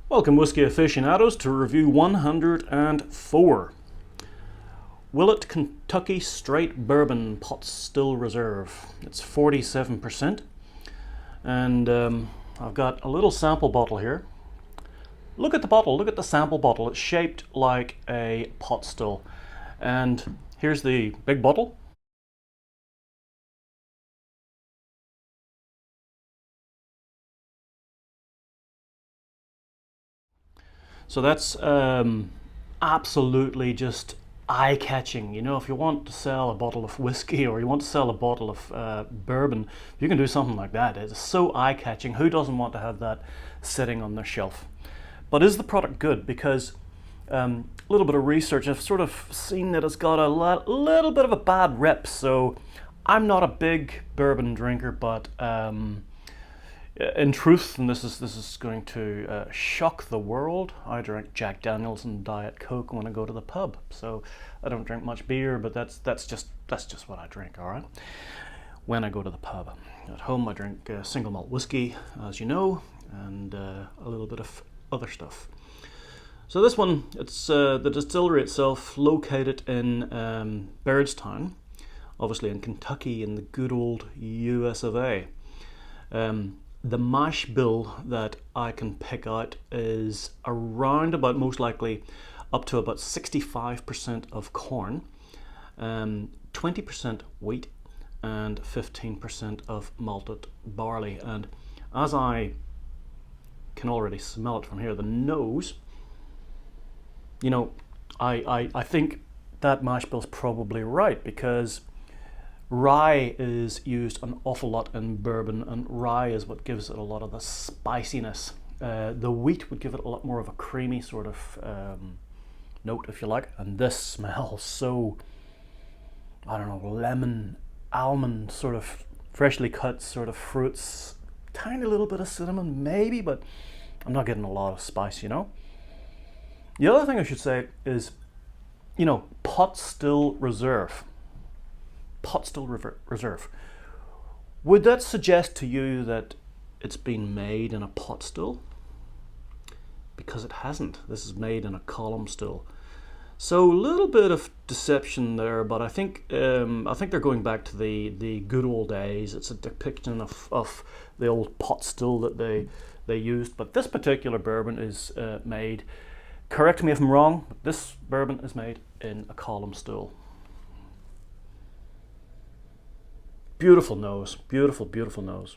Welcome, whiskey aficionados, to review 104. Willett Kentucky Straight Bourbon Pot Still Reserve. It's 47%. And I've got a little sample bottle here. Look at the bottle, look at the sample bottle. It's shaped like a pot still. And here's the big bottle. So that's absolutely just eye-catching. You know, if you want to sell a bottle of whiskey or you want to sell a bottle of bourbon, you can do something like that. It's so eye-catching. Who doesn't want to have that sitting on their shelf? But is the product good? Because a little bit of research, I've sort of seen that it's got a little bit of a bad rep. So I'm not a big bourbon drinker, but in truth, and this is going to shock the world, I drink Jack Daniels and Diet Coke when I go to the pub. So I don't drink much beer, but that's just what I drink. All right. When I go to the pub, at home I drink single malt whiskey, as you know, and a little bit of other stuff. So this one, it's the distillery itself, located in Bairdstown, obviously in Kentucky, in the good old US of A. The mash bill that I can pick out is around about, most likely, up to about 65% of corn, 20% wheat, and 15% of malted barley. And as I can already smell it from here, the nose, you know, I think that mash bill's probably right, because rye is used an awful lot in bourbon, and rye is what gives it a lot of the spiciness. The wheat would give it a lot more of a creamy sort of note, if you like. And this smells so, I don't know, lemon, almond, sort of freshly cut sort of fruits, tiny little bit of cinnamon maybe, but I'm not getting a lot of spice, you know. The other thing I should say is, you know, Pot Still Reserve. Pot Still Reserve. Would that suggest to you that it's been made in a pot still? Because it hasn't. This is made in a column still. So a little bit of deception there, but I think they're going back to the good old days. It's a depiction of the old pot still that they used. But this particular bourbon is made, correct me if I'm wrong, but this bourbon is made in a column still. Beautiful nose, beautiful nose.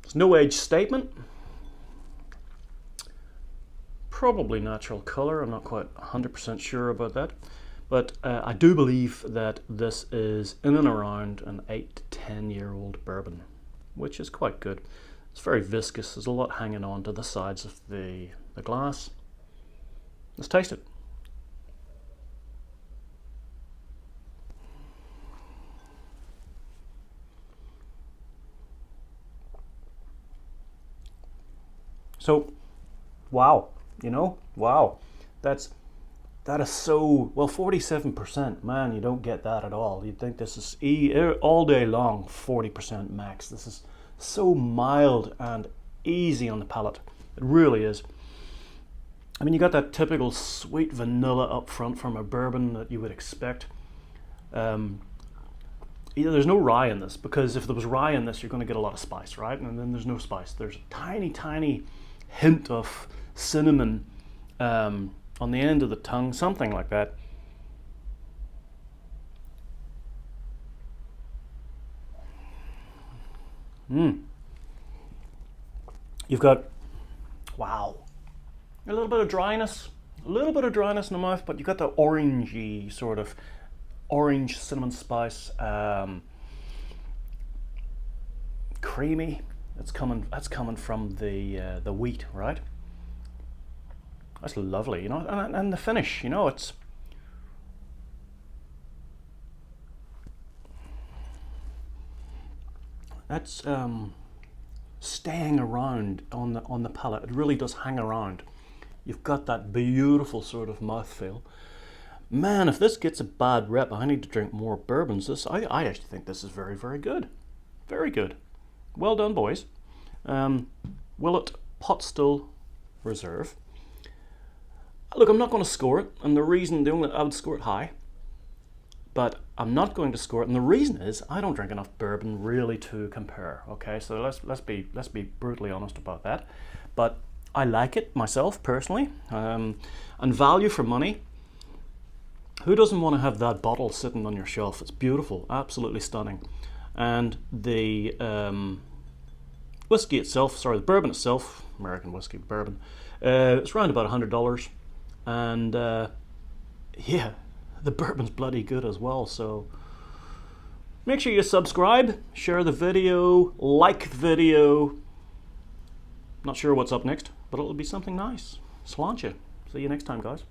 There's no age statement. Probably natural color, I'm not quite 100% sure about that. But I do believe that this is in and around an 8 to 10 year old bourbon, which is quite good. It's very viscous, there's a lot hanging on to the sides of the glass. Let's taste it. So, wow, you know, wow, that is so, well, 47%, man, you don't get that at all. You'd think this is all day long, 40% max. This is so mild and easy on the palate. It really is. I mean, you got that typical sweet vanilla up front from a bourbon that you would expect. There's no rye in this, because if there was rye in this, you're going to get a lot of spice, right? And then there's no spice. There's a tiny hint of cinnamon on the end of the tongue, something like that. You've got, wow, a little bit of dryness in the mouth, but you've got the orangey sort of orange cinnamon spice, creamy. That's coming from the wheat, right? That's lovely, you know, and the finish, you know, it's that's staying around on the palate. It really does hang around. You've got that beautiful sort of mouthfeel. Man, if this gets a bad rep, I need to drink more bourbons. I actually think this is very, very good. Very good. Well done, boys. Willett Pot Still Reserve. Look, I'm not going to score it, and the reason I would score it high, but I'm not going to score it, and the reason is I don't drink enough bourbon really to compare. Okay, so let's be brutally honest about that. But I like it myself personally, and value for money. Who doesn't want to have that bottle sitting on your shelf? It's beautiful, absolutely stunning, and the whiskey itself, sorry, the bourbon itself, American whiskey bourbon, it's around about $100. And yeah, the bourbon's bloody good as well. So make sure you subscribe, share the video, like the video. Not sure what's up next, but it'll be something nice. Sláinte. See you next time, guys.